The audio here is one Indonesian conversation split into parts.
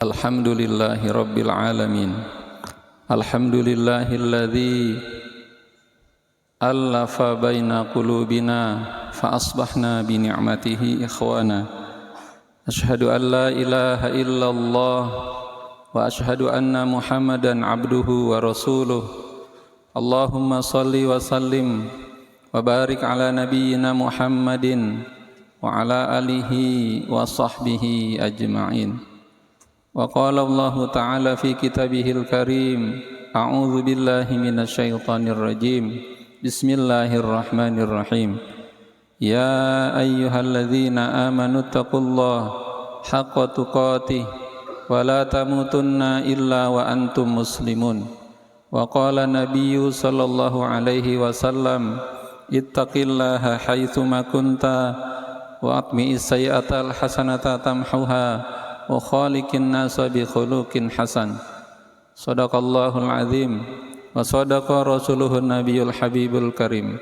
Alhamdulillahi Rabbil Alamin. Alhamdulillahilladzi allafa baina qulubina fa asbahna bi ni'matihi ikhwana. Ashhadu an la ilaha illallah wa ashhadu anna Muhammadan abduhu wa rasuluh. Allahumma salli wa sallim wa barik ala nabiyyina Muhammadin wa ala alihi wa sahbihi ajma'in. Wa qala Allah Ta'ala fi kitabihil karim, a'udzu billahi minasyaitonir rajim. Bismillahirrahmanirrahim. Ya ayyuhalladzina amanu taqullaha haqqa tuqatih wa la tamutunna illa wa antum muslimun. Wa qala nabiyyu sallallahu alaihi wasallam, ittaqillaha haitsuma kunta wa atmi'is sayyi'atal hasanata tamhuha wa khaliqin nasa bi khuluqin hasan. Shadaqallahul azim wa shadaqa rasuluhun nabiyul habibul karim.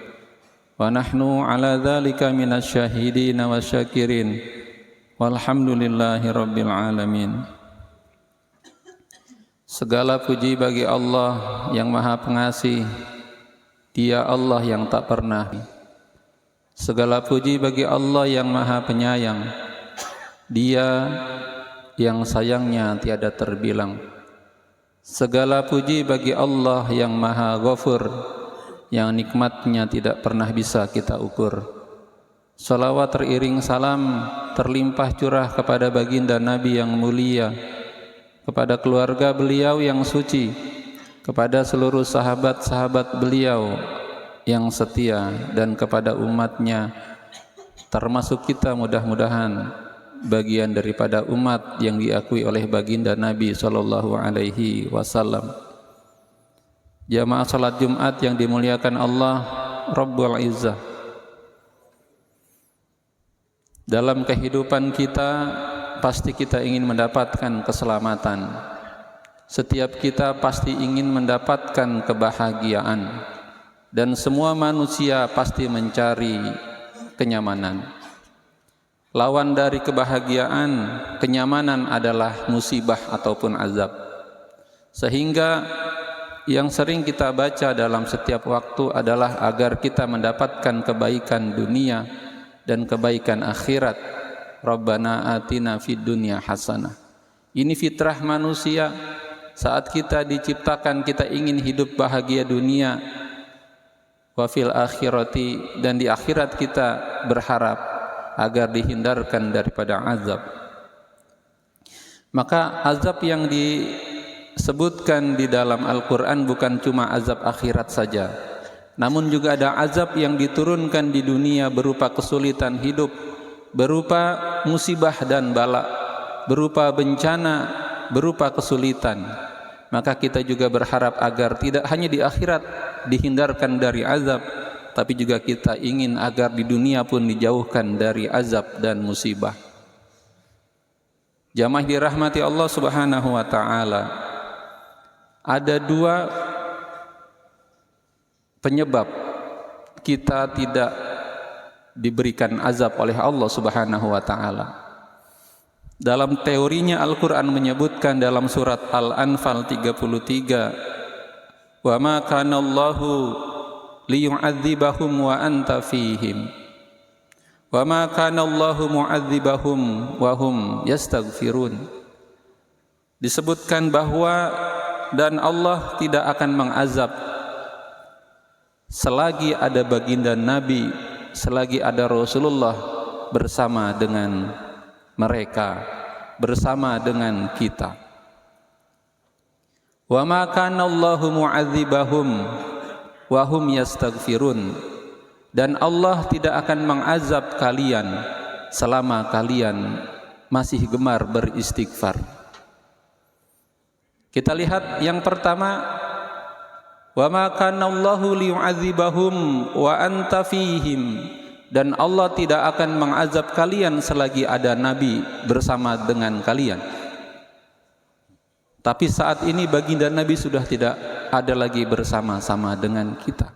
Wa nahnu ala dzalika minasyahidin wa syakirin. Walhamdulillahi rabbil alamin. Segala puji bagi Allah yang Maha Pengasih. Dia Allah yang tak pernah. Segala puji bagi Allah yang Maha Penyayang. Dia yang sayangnya tiada terbilang. Segala puji bagi Allah yang Maha Ghafur, yang nikmatnya tidak pernah bisa kita ukur. Salawat teriring salam terlimpah curah kepada baginda Nabi yang mulia, kepada keluarga beliau yang suci, kepada seluruh sahabat-sahabat beliau yang setia, dan kepada umatnya, termasuk kita mudah-mudahan bagian daripada umat yang diakui oleh baginda Nabi sallallahu alaihi wasallam. Jamaah salat Jumat yang dimuliakan Allah Rabbul Izzah. Dalam kehidupan kita pasti kita ingin mendapatkan keselamatan. Setiap kita pasti ingin mendapatkan kebahagiaan, dan semua manusia pasti mencari kenyamanan. Lawan dari kebahagiaan, kenyamanan adalah musibah ataupun azab. Sehingga yang sering kita baca dalam setiap waktu adalah agar kita mendapatkan kebaikan dunia dan kebaikan akhirat. Rabbana atina fid dunya hasanah. Ini fitrah manusia. Saat kita diciptakan, kita ingin hidup bahagia dunia, wa fil akhirati, dan di akhirat kita berharap agar dihindarkan daripada azab. Maka azab yang disebutkan di dalam Al-Quran bukan cuma azab akhirat saja, namun juga ada azab yang diturunkan di dunia berupa kesulitan hidup, berupa musibah dan bala, berupa bencana, berupa kesulitan. Maka kita juga berharap agar tidak hanya di akhirat dihindarkan dari azab, tapi juga kita ingin agar di dunia pun dijauhkan dari azab dan musibah. Jamaah dirahmati Allah Subhanahu wa taala. Ada dua penyebab kita tidak diberikan azab oleh Allah Subhanahu wa taala. Dalam teorinya Al-Qur'an menyebutkan dalam surat Al-Anfal 33, "Wa ma kana Allahu liyu'adzibahum wa anta fihim wa ma kana Allahu mu'adzibahum wa hum yastaghfirun." Disebutkan bahwa dan Allah tidak akan mengazab selagi ada baginda Nabi, selagi ada Rasulullah bersama dengan mereka, bersama dengan kita. Wa ma kana Allahu mu'adzibahum wa hum yastaghfirun, dan Allah tidak akan mengazab kalian selama kalian masih gemar beristighfar. Kita lihat yang pertama, wa ma kana Allahu liyu'adzibahum wa anta fihim, dan Allah tidak akan mengazab kalian selagi ada Nabi bersama dengan kalian. Tapi saat ini baginda Nabi sudah tidak ada lagi bersama-sama dengan kita.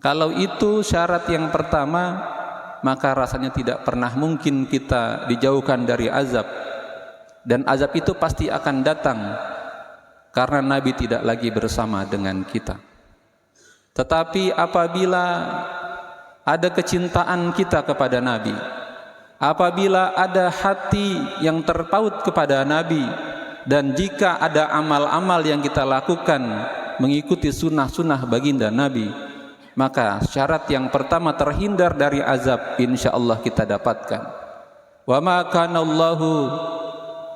Kalau itu syarat yang pertama, maka rasanya tidak pernah mungkin kita dijauhkan dari azab. dan azab itu pasti akan datang karena Nabi tidak lagi bersama dengan kita. Tetapi apabila ada kecintaan kita kepada Nabi, apabila ada hati yang terpaut kepada Nabi, dan jika ada amal-amal yang kita lakukan mengikuti sunnah-sunnah baginda Nabi, maka syarat yang pertama terhindar dari azab insyaallah kita dapatkan. Wa ma kana Allahu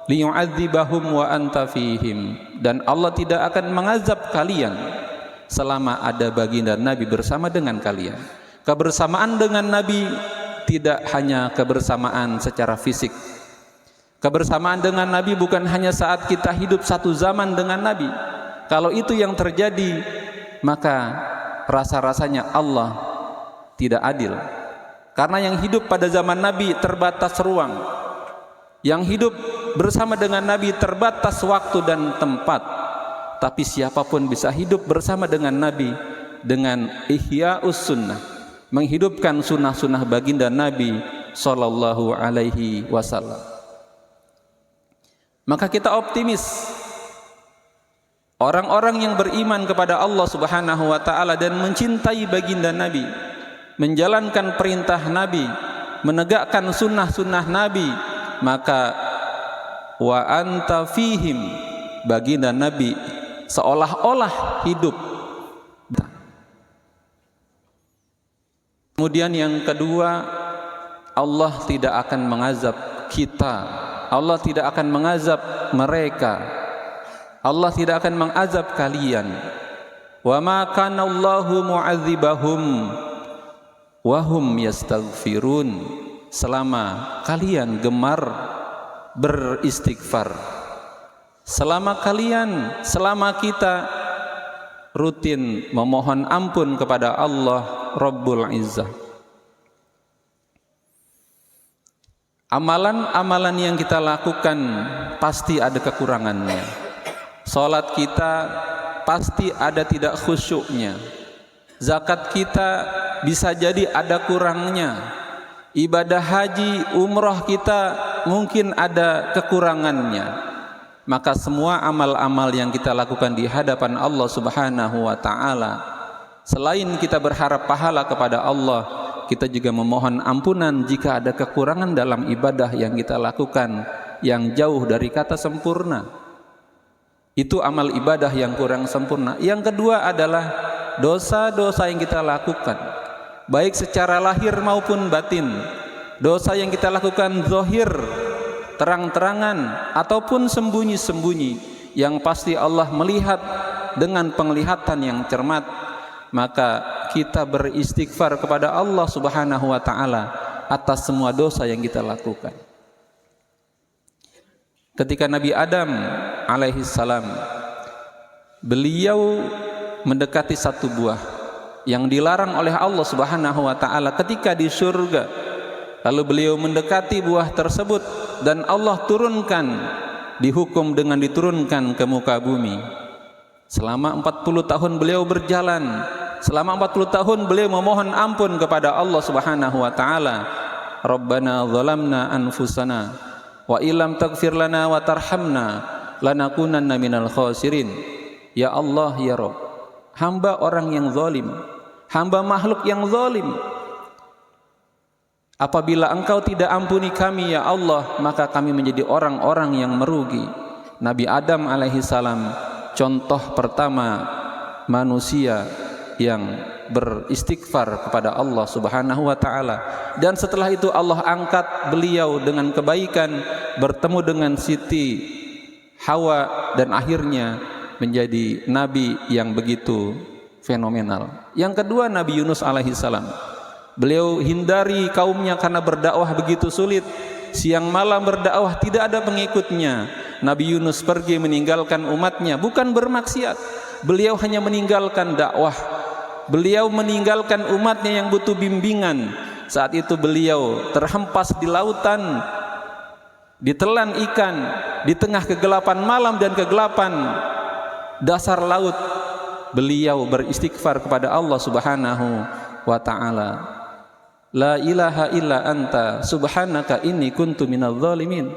liyu'adzibahum wa anta fihim, dan Allah tidak akan mengazab kalian selama ada baginda Nabi bersama dengan kalian. Kebersamaan dengan Nabi tidak hanya kebersamaan secara fisik. Kebersamaan dengan Nabi bukan hanya saat kita hidup satu zaman dengan Nabi. Kalau itu yang terjadi, maka rasa-rasanya Allah tidak adil. Karena yang hidup pada zaman Nabi terbatas ruang. Yang hidup bersama dengan Nabi terbatas waktu dan tempat. Tapi siapapun bisa hidup bersama dengan Nabi dengan ihya'us sunnah, menghidupkan sunnah-sunnah baginda Nabi sallallahu alaihi wasallam. Maka kita optimis, orang-orang yang beriman kepada Allah Subhanahu wa taala dan mencintai baginda Nabi, menjalankan perintah Nabi, menegakkan sunnah-sunnah Nabi, maka wa anta fihim, baginda Nabi seolah-olah hidup. Kemudian yang kedua, Allah tidak akan mengazab kita, Allah tidak akan mengazab mereka, Allah tidak akan mengazab kalian. Wa ma kana Allahu mu'adzibahum wa hum yastaghfirun, selama kalian gemar beristighfar, selama kita rutin memohon ampun kepada Allah Rabbul Izzah. Amalan-amalan yang kita lakukan pasti ada kekurangannya. Salat kita pasti ada tidak khusyuknya. Zakat kita bisa jadi ada kurangnya. Ibadah haji, umrah kita mungkin ada kekurangannya. Maka semua amal-amal yang kita lakukan di hadapan Allah Subhanahu wa taala, selain kita berharap pahala kepada Allah, kita juga memohon ampunan jika ada kekurangan dalam ibadah yang kita lakukan yang jauh dari kata sempurna. Itu amal ibadah yang kurang sempurna. Yang kedua adalah dosa-dosa yang kita lakukan, baik secara lahir maupun batin. Dosa yang kita lakukan zahir, terang-terangan, ataupun sembunyi-sembunyi, yang pasti Allah melihat dengan penglihatan yang cermat. Maka kita beristighfar kepada Allah Subhanahu wa taala atas semua dosa yang kita lakukan. Ketika Nabi Adam alaihi salam, beliau mendekati satu buah yang dilarang oleh Allah Subhanahu wa taala ketika di surga. Lalu beliau mendekati buah tersebut dan Allah turunkan, dihukum dengan diturunkan ke muka bumi. Selama 40 tahun beliau berjalan. Selama 40 tahun beliau memohon ampun kepada Allah Subhanahu wa taala. Rabbana zalamna anfusana wa illam taghfir lana wa tarhamna lanakunanna minal khasirin. Ya Allah, ya Rabb, hamba orang yang zalim, hamba makhluk yang zalim. Apabila Engkau tidak ampuni kami ya Allah, maka kami menjadi orang-orang yang merugi. Nabi Adam alaihi salam contoh pertama manusia yang beristighfar kepada Allah Subhanahu wa taala. Dan setelah itu Allah angkat beliau dengan kebaikan, bertemu dengan Siti Hawa, dan akhirnya menjadi nabi yang begitu fenomenal. Yang kedua, Nabi Yunus alaihi salam. Beliau hindari kaumnya karena berdakwah begitu sulit. Siang malam berdakwah, tidak ada pengikutnya. Nabi Yunus pergi meninggalkan umatnya, bukan bermaksiat. Beliau hanya meninggalkan dakwah. Beliau meninggalkan umatnya yang butuh bimbingan. Saat itu beliau terhempas di lautan, ditelan ikan, di tengah kegelapan malam dan kegelapan dasar laut. Beliau beristighfar kepada Allah Subhanahu wa ta'ala. La ilaha illa anta subhanaka inni kuntu minadh dhalimin.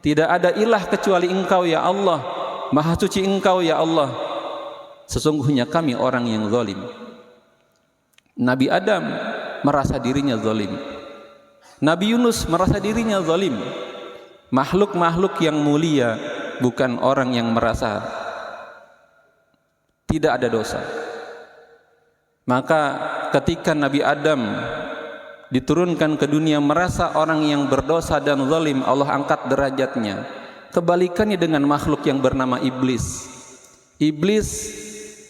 Tidak ada ilah kecuali Engkau ya Allah. Maha suci Engkau ya Allah. Sesungguhnya kami orang yang zalim. Nabi Adam merasa dirinya zalim. Nabi Yunus merasa dirinya zalim. Makhluk-makhluk yang mulia bukan orang yang merasa tidak ada dosa. Maka ketika Nabi Adam diturunkan ke dunia merasa orang yang berdosa dan zalim, Allah angkat derajatnya. Kebalikannya dengan makhluk yang bernama iblis. Iblis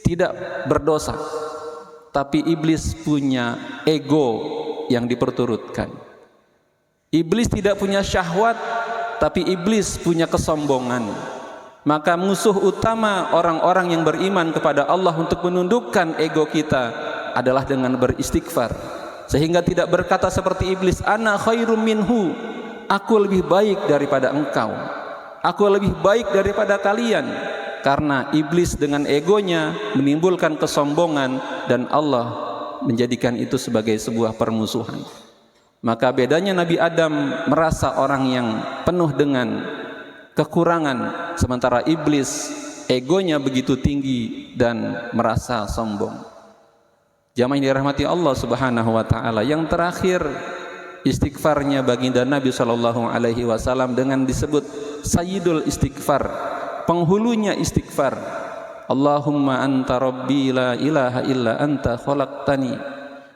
tidak berdosa, tapi iblis punya ego yang diperturutkan. Iblis tidak punya syahwat, tapi iblis punya kesombongan. Maka musuh utama orang-orang yang beriman kepada Allah untuk menundukkan ego kita adalah dengan beristighfar. Sehingga tidak berkata seperti iblis, ana khairum minhu, aku lebih baik daripada engkau, aku lebih baik daripada kalian. Karena iblis dengan egonya menimbulkan kesombongan dan Allah menjadikan itu sebagai sebuah permusuhan. Maka bedanya Nabi Adam merasa orang yang penuh dengan kekurangan, sementara iblis egonya begitu tinggi dan merasa sombong. Jamaah yang dirahmati Allah Subhanahu wa taala, yang terakhir istighfarnya baginda Nabi sallallahu alaihi wasallam dengan disebut sayyidul istighfar, penghulunya istighfar. Allahumma anta rabbi la ilaha illa anta khalaqtani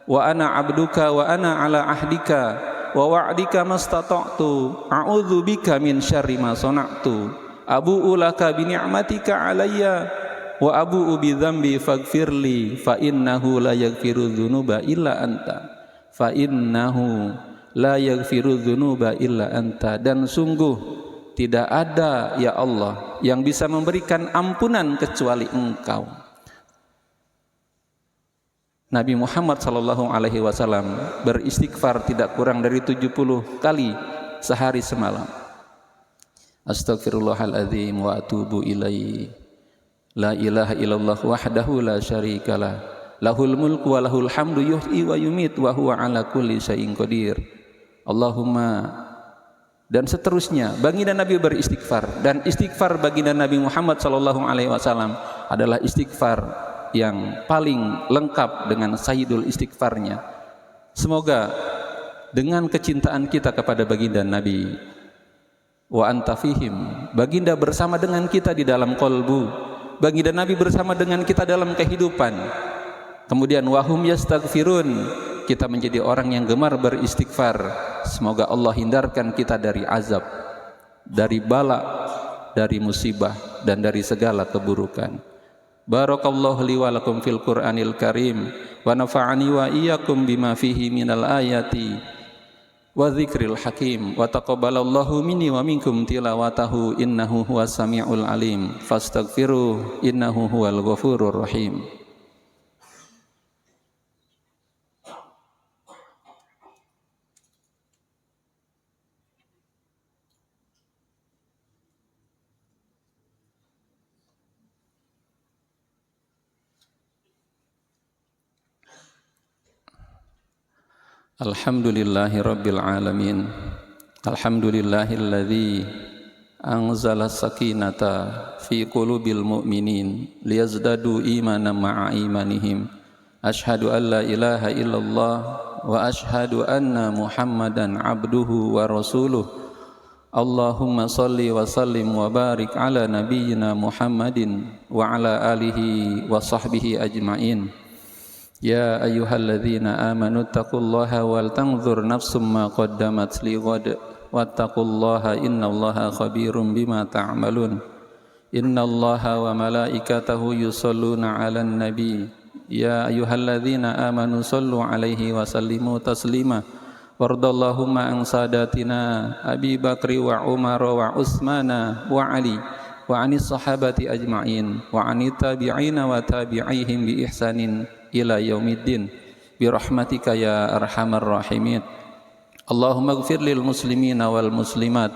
wa ana abduka wa ana ala ahdika wa wa'dika mastata'tu a'udzu bika min syarri ma sana'tu abu'u laka bi ni'matika alayya wa abu'u bi dzambi faghfirli fa innahu la yaghfiru dzunuba illa anta, fa innahu la yaghfiru dzunuba illa anta. Dan sungguh tidak ada ya Allah yang bisa memberikan ampunan kecuali Engkau. Nabi Muhammad sallallahu alaihi wasallam beristighfar tidak kurang dari 70 kali sehari semalam. Astaghfirullahaladzim wa atubu ilaihi. La ilaha illallah wahdahu la syarikalah, lahul mulku wa lahul hamdu yuhyi wa yumit wa huwa ala kulli syai'in qadir. Allahumma, dan seterusnya. Baginda Nabi beristighfar, dan istighfar baginda Nabi Muhammad sallallahu alaihi wasallam adalah istighfar yang paling lengkap dengan sayyidul istighfarnya. Semoga dengan kecintaan kita kepada baginda Nabi, wa anta fihim, baginda bersama dengan kita di dalam qalbu, baginda Nabi bersama dengan kita dalam kehidupan, kemudian wahum yastaghfirun, kita menjadi orang yang gemar beristighfar. Semoga Allah hindarkan kita dari azab, dari bala, dari musibah, dan dari segala keburukan. Barakallahu li wa lakum fil Qur'anil Karim wa nafa'ani wa iyyakum bima fihi minal ayati wa dzikril hakim wa taqabbalallahu minni wa minkum tilawatahu innahu huwas samiul alim fastaghfiruh innahu huwal ghafurur rahim. Alhamdulillahi rabbil alamin. Alhamdulillahilladzi anzala sakinata fi qulubil mu'minin liyazdadu imanan ma'a imanihim. Ashhadu an la ilaha illallah wa ashhadu anna Muhammadan abduhu wa rasuluh. Allahumma salli wa sallim wa barik ala nabiyyina Muhammadin wa ala alihi wa sahbihi ajma'in. Ya ayyuhalladzina amanu taqullaha wal tanzur nafsum ma qaddamat lighad wattaqullaha innallaha khabirum bima ta'malun. Innallaha wa malaikatahu yusholluna 'alan nabi. Ya ayyuhalladzina amanu shallu 'alaihi wa sallimu taslima. Wardallahumma an sadatina Abi Bakri wa Umar wa Utsmana wa Ali wa anis sahabati ajma'in wa anit tabi'ina wa tabi'ihim bi ihsanin ila yaumiddin birahmatika ya arhamar rahimin. Allahumma ighfir lil muslimina wal muslimat,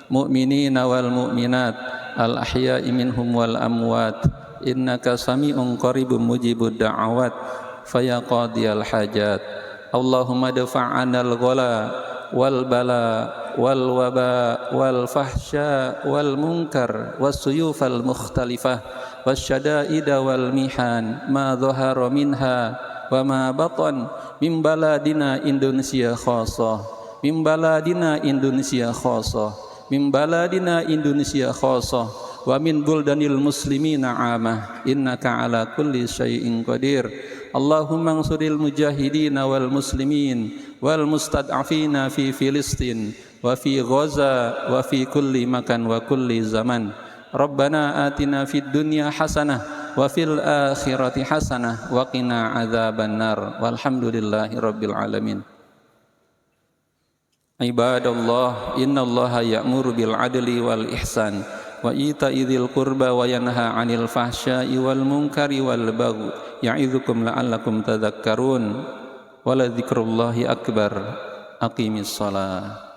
mu'minina wal mu'minat, al ahya'i minhum wal amwat, innaka sami'un qaribun mujibud da'awat, faya qadiyal hajat. Allahumma dafa'anal ghala wal bala والوباء والفحشاء والمنكر والسيوف المختلفة والشدائد والمحن ما ظهر منها وما بطن من بلادنا إندونيسيا خاصة من بلادنا إندونيسيا خاصة من بلادنا إندونيسيا خاصة ومن بلدان المسلمين عامة إنك على كل شيء قدير اللهم انصر المجاهدين والمسلمين والمستضعفين في فلسطين وفي غزة وفي كل مكان وكل زمان ربنا آتنا في الدنيا حسنة وفي الآخرة حسنة وقنا عذاب النار والحمد لله رب العالمين. عباد الله إن الله يأمر بالعدل والإحسان وإيتاء ذي القربى وينهى عن الفحشاء والمنكر والبغي يعظكم لعلكم تذكرون ولذكر الله أكبر أقيم الصلاة.